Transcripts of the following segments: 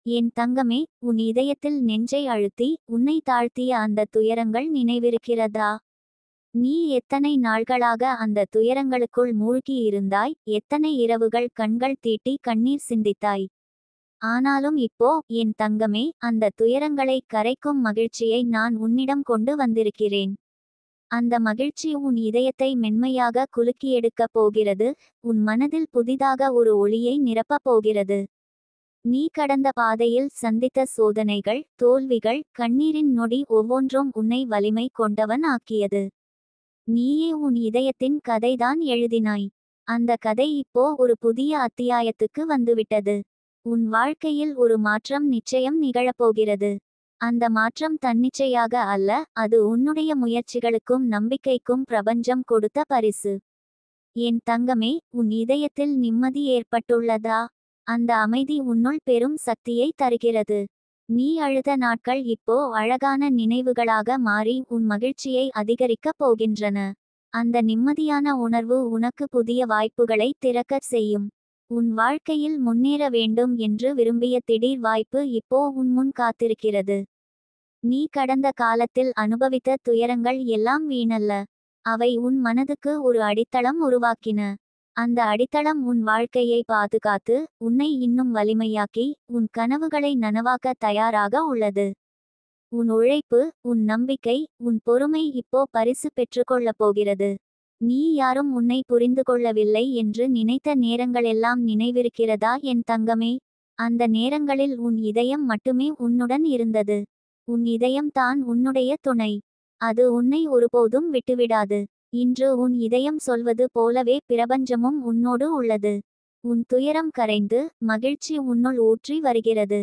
என் தங்கமே, உன் இதயத்தில் நெஞ்சை அழுத்தி உன்னை தாழ்த்திய அந்த துயரங்கள் நினைவிருக்கிறதா? நீ எத்தனை நாள்களாக அந்த துயரங்களுக்குள் மூழ்கி இருந்தாய், எத்தனை இரவுகள் கண்கள் தீட்டி கண்ணீர் சிந்தித்தாய். ஆனாலும் இப்போ, என் தங்கமே, அந்த துயரங்களை கரைக்கும் மகிழ்ச்சியை நான் உன்னிடம் கொண்டு வந்திருக்கிறேன். அந்த மகிழ்ச்சி உன் இதயத்தை மென்மையாக குலுக்கியெடுக்கப் போகிறது, உன் மனதில் புதிதாக ஒரு ஒளியை நிரப்பப் போகிறது. நீ கடந்த பாதையில் சந்தித்த சோதனைகள், தோல்விகள், கண்ணீரின் நொடி ஒவ்வொன்றும் உன்னை வலிமை கொண்டவன் ஆக்கியது. நீயே உன் இதயத்தின் கதைதான் எழுதினாய். அந்த கதை இப்போ ஒரு புதிய அத்தியாயத்துக்கு வந்துவிட்டது. உன் வாழ்க்கையில் ஒரு மாற்றம் நிச்சயம் நிகழப்போகிறது. அந்த மாற்றம் தன்னிச்சையாக அல்ல, அது உன்னுடைய முயற்சிகளுக்கும் நம்பிக்கைக்கும் பிரபஞ்சம் கொடுத்த பரிசு. என் தங்கமே, உன் இதயத்தில் நிம்மதி ஏற்பட்டுள்ளதா? அந்த அமைதி உன்னுள் பெரும் சக்தியை தருகிறது. நீ அழுத நாட்கள் இப்போ அழகான நினைவுகளாக மாறி உன் மகிழ்ச்சியை அதிகரிக்கப் போகின்றன. அந்த நிம்மதியான உணர்வு உனக்கு புதிய வாய்ப்புகளை திறக்கச் செய்யும். உன் வாழ்க்கையில் முன்னேற வேண்டும் என்று விரும்பிய திடீர் வாய்ப்பு இப்போ உன் முன் காத்திருக்கிறது. நீ கடந்த காலத்தில் அனுபவித்த துயரங்கள் எல்லாம் வீணல்ல. அவை உன் மனதுக்கு ஒரு அடித்தளம் உருவாக்கின. அந்த அடித்தளம் உன் வாழ்க்கையை பாதுகாத்து, உன்னை இன்னும் வலிமையாக்கி, உன் கனவுகளை நனவாக்க தயாராக உள்ளது. உன் உழைப்பு, உன் நம்பிக்கை, உன் பொறுமை இப்போ பரிசு பெற்றுக்கொள்ளப் போகிறது. நீ யாரும் உன்னை புரிந்து கொள்ளவில்லை என்று நினைத்த நேரங்களெல்லாம் நினைவிருக்கிறதா என் தங்கமே? அந்த நேரங்களில் உன் இதயம் மட்டுமே உன்னுடன் இருந்தது. உன் இதயம் தான் உன்னுடைய துணை. அது உன்னை ஒருபோதும் விட்டுவிடாது. இன்று உன் இதயம் சொல்வது போலவே பிரபஞ்சமும் உன்னோடு உள்ளது. உன் துயரம் கரைந்து, மகிழ்ச்சி உன்னுள் ஊற்றி வருகிறது.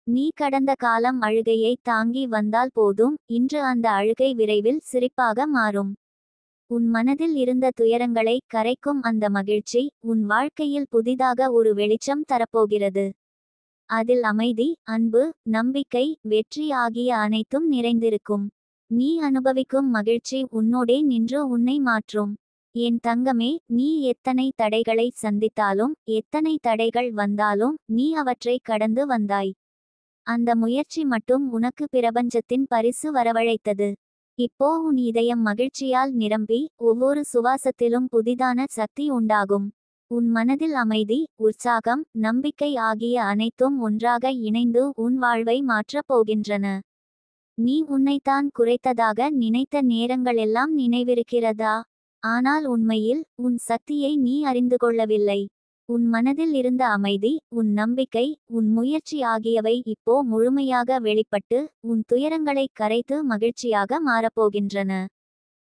நீ கடந்த காலம் அழுகையை தாங்கி வந்தால் போதும், இன்று அந்த அழுகை விரைவில் சிரிப்பாக மாறும். உன் மனதில் இருந்த துயரங்களை கரைக்கும் அந்த மகிழ்ச்சி, உன் வாழ்க்கையில் புதிதாக ஒரு வெளிச்சம் தரப்போகிறது. அதில் அமைதி, அன்பு, நம்பிக்கை, வெற்றி ஆகிய அனைத்தும் நிறைந்திருக்கும். நீ அனுபவிக்கும் மகிழ்ச்சி உன்னோடே நின்று உன்னை மாற்றும். என் தங்கமே, நீ எத்தனை தடைகளை சந்தித்தாலும், எத்தனை தடைகள் வந்தாலும், நீ அவற்றை கடந்து வந்தாய். அந்த முயற்சி மட்டும் உனக்கு பிரபஞ்சத்தின் பரிசு வரவழைத்தது. இப்போ உன் இதயம் மகிழ்ச்சியால் நிரம்பி, ஒவ்வொரு சுவாசத்திலும் புதிதான சக்தி உண்டாகும். உன் மனதில் அமைதி, உற்சாகம், நம்பிக்கை ஆகிய அனைத்தும் ஒன்றாக இணைந்து உன் வாழ்வை மாற்றப் போகின்றன. நீ உன்னைத்தான் குறைத்ததாக நினைத்த நேரங்களெல்லாம் நினைவிருக்கிறதா? ஆனால் உண்மையில், உன் சக்தியை நீ அறிந்து கொள்ளவில்லை. உன் மனதில் இருந்த அமைதி, உன் நம்பிக்கை, உன் முயற்சி ஆகியவை இப்போ முழுமையாக வெளிப்பட்டு, உன் துயரங்களை கரைத்து மகிழ்ச்சியாக மாறப்போகின்றன.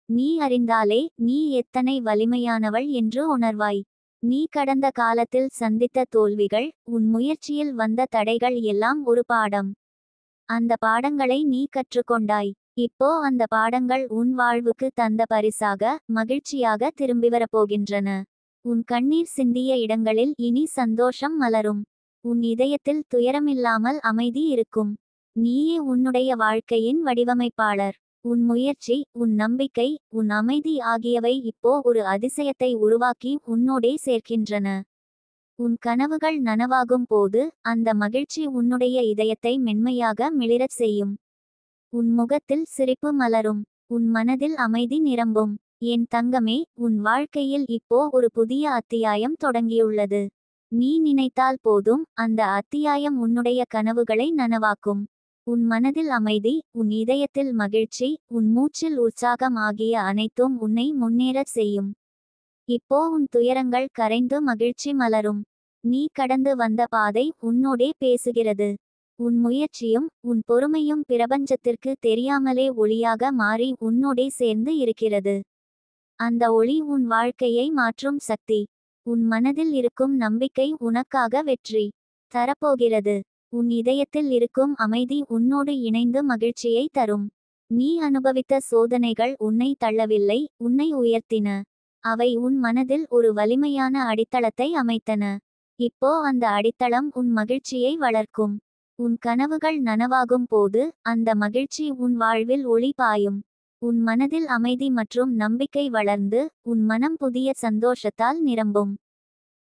நீ அறிந்தாலே, நீ எத்தனை வலிமையானவள் என்று உணர்வாய். நீ கடந்த காலத்தில் சந்தித்த தோல்விகள், உன் முயற்சியில் வந்த தடைகள் எல்லாம் ஒரு பாடம். அந்த பாடங்களை நீ கற்றுக்கொண்டாய். இப்போ அந்த பாடங்கள் உன் வாழ்வுக்கு தந்த பரிசாக, மகிழ்ச்சியாக திரும்பி வரப்போகின்றன. உன் கண்ணீர் சிந்திய இடங்களில் இனி சந்தோஷம் மலரும். உன் இதயத்தில் துயரமில்லாமல் அமைதி இருக்கும். நீயே உன்னுடைய வாழ்க்கையின் வடிவமைப்பாளர். உன் முயற்சி, உன் நம்பிக்கை, உன் அமைதி ஆகியவை இப்போ ஒரு அதிசயத்தை உருவாக்கி உன்னோடே சேர்க்கின்றன. உன் கனவுகள் நனவாகும் போது, அந்த மகிழ்ச்சி உன்னுடைய இதயத்தை மென்மையாக மிளிரச் செய்யும். உன் முகத்தில் சிரிப்பு மலரும். உன் மனதில் அமைதி நிரம்பும். என் தங்கமே, உன் வாழ்க்கையில் இப்போ ஒரு புதிய அத்தியாயம் தொடங்கியுள்ளது. நீ நினைத்தால் போதும், அந்த அத்தியாயம் உன்னுடைய கனவுகளை நனவாக்கும். உன் மனதில் அமைதி, உன் இதயத்தில் மகிழ்ச்சி, உன் மூச்சில் உற்சாகம் ஆகிய அனைத்தும் உன்னை முன்னேறச் செய்யும். இப்போ உன் துயரங்கள் கரைந்து மகிழ்ச்சி மலரும். நீ கடந்து வந்த பாதை உன்னோடே பேசுகிறது. உன் முயற்சியும், உன் பொறுமையும் பிரபஞ்சத்திற்கு தெரியாமலே ஒளியாக மாறி உன்னோடே சேர்ந்து இருக்கிறது. அந்த ஒளி உன் வாழ்க்கையை மாற்றும் சக்தி. உன் மனதில் இருக்கும் நம்பிக்கை உனக்காக வெற்றி தரப்போகிறது. உன் இதயத்தில் இருக்கும் அமைதி உன்னோடு இணைந்து மகிழ்ச்சியை தரும். நீ அனுபவித்த சோதனைகள் உன்னை தள்ளவில்லை, உன்னை உயர்த்தின. அவை உன் மனதில் ஒரு வலிமையான அடித்தளத்தை அமைத்தன. இப்போ அந்த அடித்தளம் உன் மகிழ்ச்சியை வளர்க்கும். உன் கனவுகள் நனவாகும் போது, அந்த மகிழ்ச்சி உன் வாழ்வில் ஒளி பாயும். உன் மனதில் அமைதி மற்றும் நம்பிக்கை வளர்ந்து, உன் மனம் புதிய சந்தோஷத்தால் நிரம்பும்.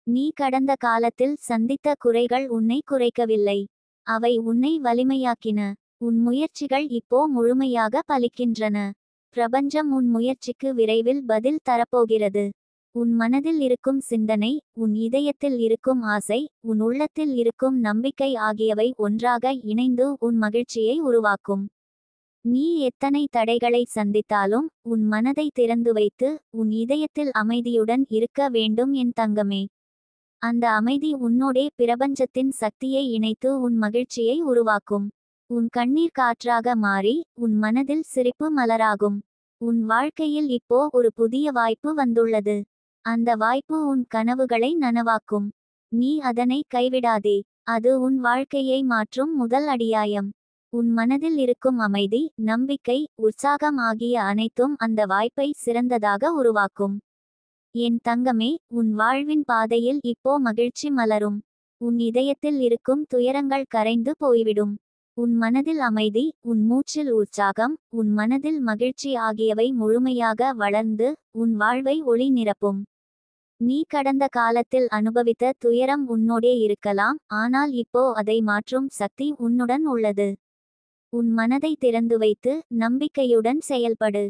நீ கடந்த காலத்தில் சந்தித்த குறைகள் உன்னை குறைக்கவில்லை. அவை உன்னை வலிமையாக்கின. உன் முயற்சிகள் இப்போ முழுமையாக பலிக்கின்றன. பிரபஞ்சம் உன் முயற்சிக்கு விரைவில் பதில் தரப்போகிறது. உன் மனதில் இருக்கும் சிந்தனை, உன் இதயத்தில் இருக்கும் ஆசை, உன் உள்ளத்தில் இருக்கும் நம்பிக்கை ஆகியவை ஒன்றாக இணைந்து உன் மகிழ்ச்சியை உருவாக்கும். நீ எத்தனை தடைகளை சந்தித்தாலும் உன் மனதை திறந்து வைத்து உன் இதயத்தில் அமைதியுடன் இருக்க வேண்டும் என் தங்கமே. அந்த அமைதி உன்னோடே பிரபஞ்சத்தின் சக்தியை இணைத்து உன் மகிழ்ச்சியை உருவாக்கும். உன் கண்ணீர் காற்றாக மாறி உன் மனதில் சிரிப்பு மலராகும். உன் வாழ்க்கையில் இப்போ ஒரு புதிய வாய்ப்பு வந்துள்ளது. அந்த வாய்ப்பு உன் கனவுகளை நனவாக்கும். நீ அதனை கைவிடாதே. அது உன் வாழ்க்கையை மாற்றும் முதல் அடியாயம். உன் மனதில் இருக்கும் அமைதி, நம்பிக்கை, உற்சாகம் ஆகிய அனைத்தும் அந்த வாய்ப்பை சிறந்ததாக உருவாக்கும். என் தங்கமே, உன் வாழ்வின் பாதையில் இப்போ மகிழ்ச்சி மலரும். உன் இதயத்தில் இருக்கும் துயரங்கள் கரைந்து போய்விடும். உன் மனதில் அமைதி, உன் மூச்சில் உற்சாகம், உன் மனதில் மகிழ்ச்சி ஆகியவை முழுமையாக வளர்ந்து உன் வாழ்வை ஒளி நிரப்பும். நீ கடந்த காலத்தில் அனுபவித்த துயரம் உன்னோடே இருக்கலாம், ஆனால் இப்போ அதை மாற்றும் சக்தி உன்னுடன் உள்ளது. உன் மனதை திறந்து வைத்து நம்பிக்கையுடன் செயல்படு.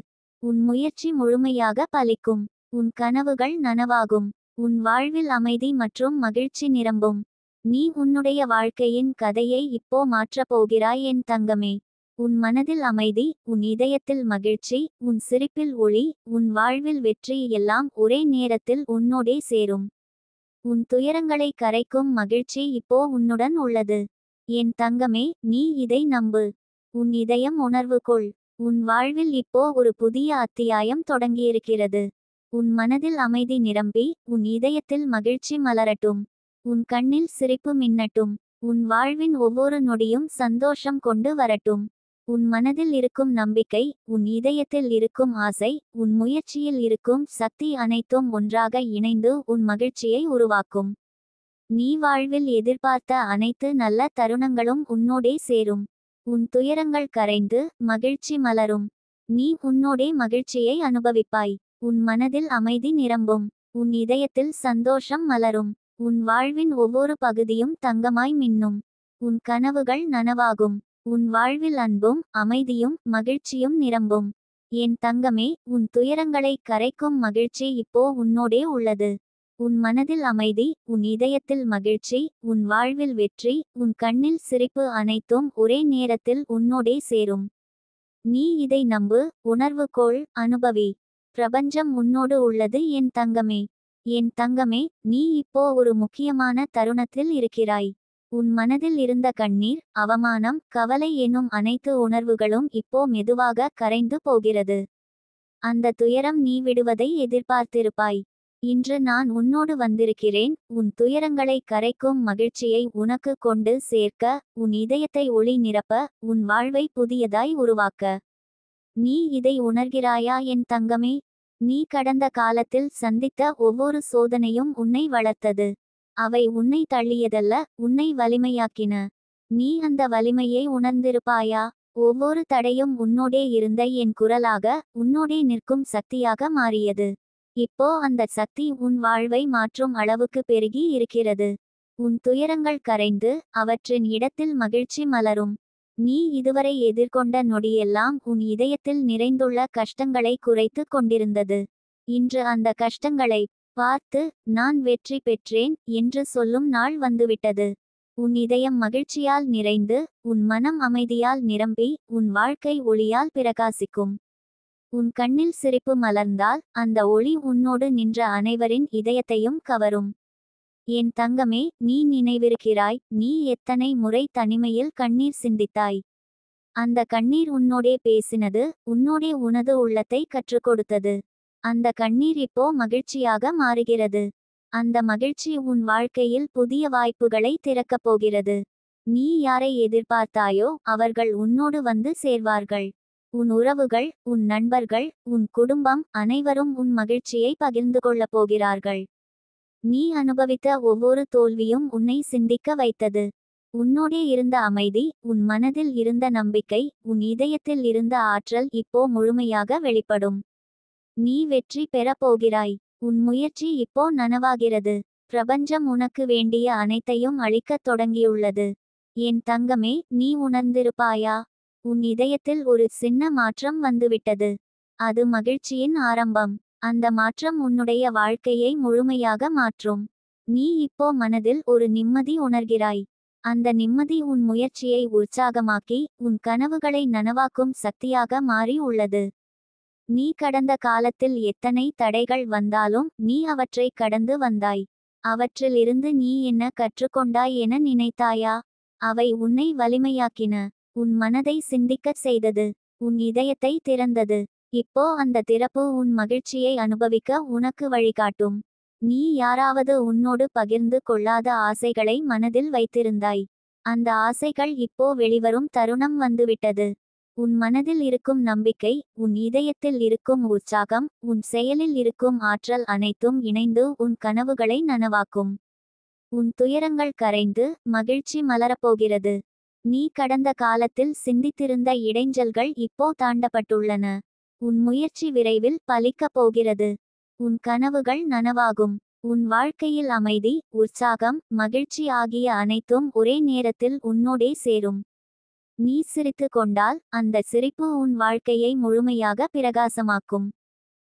உன் முயற்சி முழுமையாக பலிக்கும். உன் கனவுகள் நனவாகும். உன் வாழ்வில் அமைதி மற்றும் மகிழ்ச்சி நிரம்பும். நீ உன்னுடைய வாழ்க்கையின் கதையை இப்போ மாற்றப் போகிறாய் என் தங்கமே. உன் மனதில் அமைதி, உன் இதயத்தில் மகிழ்ச்சி, உன் சிரிப்பில் ஒளி, உன் வாழ்வில் வெற்றி எல்லாம் ஒரே நேரத்தில் உன்னோடே சேரும். உன் துயரங்களை கரைக்கும் மகிழ்ச்சி இப்போ உன்னுடன் உள்ளது. என் தங்கமே, நீ இதை நம்பு. உன் இதயம் உணர்வு கொள். உன் வாழ்வில் இப்போ ஒரு புதிய அத்தியாயம் தொடங்கியிருக்கிறது. உன் மனதில் அமைதி நிரம்பி உன் இதயத்தில் மகிழ்ச்சி மலரட்டும். உன் கண்ணில் சிரிப்பு மின்னட்டும். உன் வாழ்வின் ஒவ்வொரு நொடியும் சந்தோஷம் கொண்டு வரட்டும். உன் மனதில் இருக்கும் நம்பிக்கை, உன் இதயத்தில் இருக்கும் ஆசை, உன் முயற்சியில் இருக்கும் சக்தி அனைத்தும் ஒன்றாக இணைந்து உன் மகிழ்ச்சியை உருவாக்கும். நீ வாழ்வில் எதிர்பார்த்த அனைத்து நல்ல தருணங்களும் உன்னோடே சேரும். உன் துயரங்கள் கரைந்து மகிழ்ச்சி மலரும். நீ உன்னோடே மகிழ்ச்சியை அனுபவிப்பாய். உன் மனதில் அமைதி நிரம்பும். உன் இதயத்தில் சந்தோஷம் மலரும். உன் வாழ்வின் ஒவ்வொரு பகுதியும் தங்கமாய் மின்னும். உன் கனவுகள் நனவாகும். உன் வாழ்வில் அன்பும் அமைதியும் மகிழ்ச்சியும் நிரம்பும். என் தங்கமே, உன் துயரங்களை கரைக்கும் மகிழ்ச்சி இப்போ உன்னோடே உள்ளது. உன் மனதில் அமைதி, உன் இதயத்தில் மகிழ்ச்சி, உன் வாழ்வில் வெற்றி, உன் கண்ணில் சிரிப்பு அனைத்தும் ஒரே நேரத்தில் உன்னோடே சேரும். நீ இதை நம்பு, உணர்வு கொள், அனுபவி. பிரபஞ்சம் உன்னோடு உள்ளது என் தங்கமே. என் தங்கமே, நீ இப்போ ஒரு முக்கியமான தருணத்தில் இருக்கிறாய். உன் மனதில் இருந்த கண்ணீர், அவமானம், கவலை எனும் அனைத்து உணர்வுகளும் இப்போ மெதுவாக கரைந்து போகிறது. அந்த துயரம் நீ விடுவதை எதிர்பார்த்திருப்பாய். இன்று நான் உன்னோடு வந்திருக்கிறேன். உன் துயரங்களை கரைக்கும் மகிழ்ச்சியை உனக்கு கொண்டு சேர்க்க, உன் இதயத்தை ஒளி நிரப்ப, உன் வாழ்வை புதியதாய் உருவாக்க. நீ இதை உணர்கிறாயா என் தங்கமே? நீ கடந்த காலத்தில் சந்தித்த ஒவ்வொரு சோதனையும் உன்னை வளர்த்தது. அவை உன்னை தள்ளியதல்ல, உன்னை வலிமையாக்கின. நீ அந்த வலிமையை உணர்ந்திருப்பாயா? ஒவ்வொரு தடையும் உன்னோடே இருந்த என் குரலாக, உன்னோடே நிற்கும் சக்தியாக மாறியது. இப்போ அந்த சக்தி உன் வாழ்வை மாற்றும் அளவுக்கு பெருகி இருக்கிறது. உன் துயரங்கள் கரைந்து அவற்றின் இடத்தில் மகிழ்ச்சி மலரும். நீ இதுவரை எதிர்கொண்ட நொடியெல்லாம் உன் இதயத்தில் நிறைந்துள்ள கஷ்டங்களை குறைத்து கொண்டிருந்தது. இன்று அந்த கஷ்டங்களை பார்த்து, நான் வெற்றி பெற்றேன் என்று சொல்லும் நாள் வந்துவிட்டது. உன் இதயம் மகிழ்ச்சியால் நிறைந்து, உன் மனம் அமைதியால் நிரம்பி, உன் வாழ்க்கை ஒளியால் பிரகாசிக்கும். உன் கண்ணில் சிரிப்பு மலர்ந்தால், அந்த ஒளி உன்னோடு நின்ற அனைவரின் இதயத்தையும் கவரும். என் தங்கமே, நீ நினைவிருக்கிறாய், நீ எத்தனை முறை தனிமையில் கண்ணீர் சிந்தித்தாய். அந்த கண்ணீர் உன்னோடே பேசினது, உன்னோடே உனது உள்ளத்தை கற்றுக் கொடுத்தது. அந்த கண்ணீர் இப்போ மகிழ்ச்சியாக மாறுகிறது. அந்த மகிழ்ச்சி உன் வாழ்க்கையில் புதிய வாய்ப்புகளை திறக்கப் போகிறது. நீ யாரை எதிர்பார்த்தாயோ அவர்கள் உன்னோடு வந்து சேர்வார்கள். உன் உறவுகள், உன் நண்பர்கள், உன் குடும்பம் அனைவரும் உன் மகிழ்ச்சியை பகிர்ந்து கொள்ளப் போகிறார்கள். நீ அனுபவித்த ஒவ்வொரு தோல்வியும் உன்னை சிந்திக்க வைத்தது. உன்னோடே இருந்த அமைதி, உன் மனதில் இருந்த நம்பிக்கை, உன் இதயத்தில் இருந்த ஆற்றல் இப்போ முழுமையாக வெளிப்படும். நீ வெற்றி பெறப் போகிறாய். உன் முயற்சி இப்போ நனவாகிறது. பிரபஞ்சம் உனக்கு வேண்டிய அனைத்தையும் அளிக்கத் தொடங்கியுள்ளது. என் தங்கமே, நீ உணர்ந்திருப்பாயா? உன் இதயத்தில் ஒரு சின்ன மாற்றம் வந்துவிட்டது. அது மகிழ்ச்சியின் ஆரம்பம். அந்த மாற்றம் உன்னுடைய வாழ்க்கையை முழுமையாக மாற்றும். நீ இப்போ மனதில் ஒரு நிம்மதி உணர்கிறாய். அந்த நிம்மதி உன் முயற்சியை உற்சாகமாக்கி உன் கனவுகளை நனவாக்கும் சக்தியாக மாறி உள்ளது. நீ கடந்த காலத்தில் எத்தனை தடைகள் வந்தாலும் நீ அவற்றை கடந்து வந்தாய். அவற்றிலிருந்து நீ என்ன கற்றுக்கொண்டாய் என நினைத்தாயா? அவை உன்னை வலிமையாக்கின. உன் மனதை சிந்திக்கச் செய்தது. உன் இதயத்தை திறந்தது. இப்போ அந்த திறப்பு உன் மகிழ்ச்சியை அனுபவிக்க உனக்கு வழிகாட்டும். நீ யாராவது உன்னோடு பகிர்ந்து கொள்ளாத ஆசைகளை மனதில் வைத்திருந்தாய். அந்த ஆசைகள் இப்போ வெளிவரும் தருணம் வந்துவிட்டது. உன் மனதில் இருக்கும் நம்பிக்கை, உன் இதயத்தில் இருக்கும் உற்சாகம், உன் செயலில் இருக்கும் ஆற்றல் அனைத்தும் இணைந்து உன் கனவுகளை நனவாக்கும். உன் துயரங்கள் கரைந்து மகிழ்ச்சி மலரப்போகிறது. நீ கடந்த காலத்தில் சிந்தித்திருந்த இடைஞ்சல்கள் இப்போ தாண்டப்பட்டுள்ளன. உன் முயற்சி விரைவில் பலிக்கப் போகிறது. உன் கனவுகள் நனவாகும். உன் வாழ்க்கையில் அமைதி, உற்சாகம், மகிழ்ச்சி ஆகிய அனைத்தும் ஒரே நேரத்தில் உன்னோடே சேரும். நீ சிரித்து கொண்டால் அந்த சிரிப்பு உன் வாழ்க்கையை முழுமையாக பிரகாசமாக்கும்.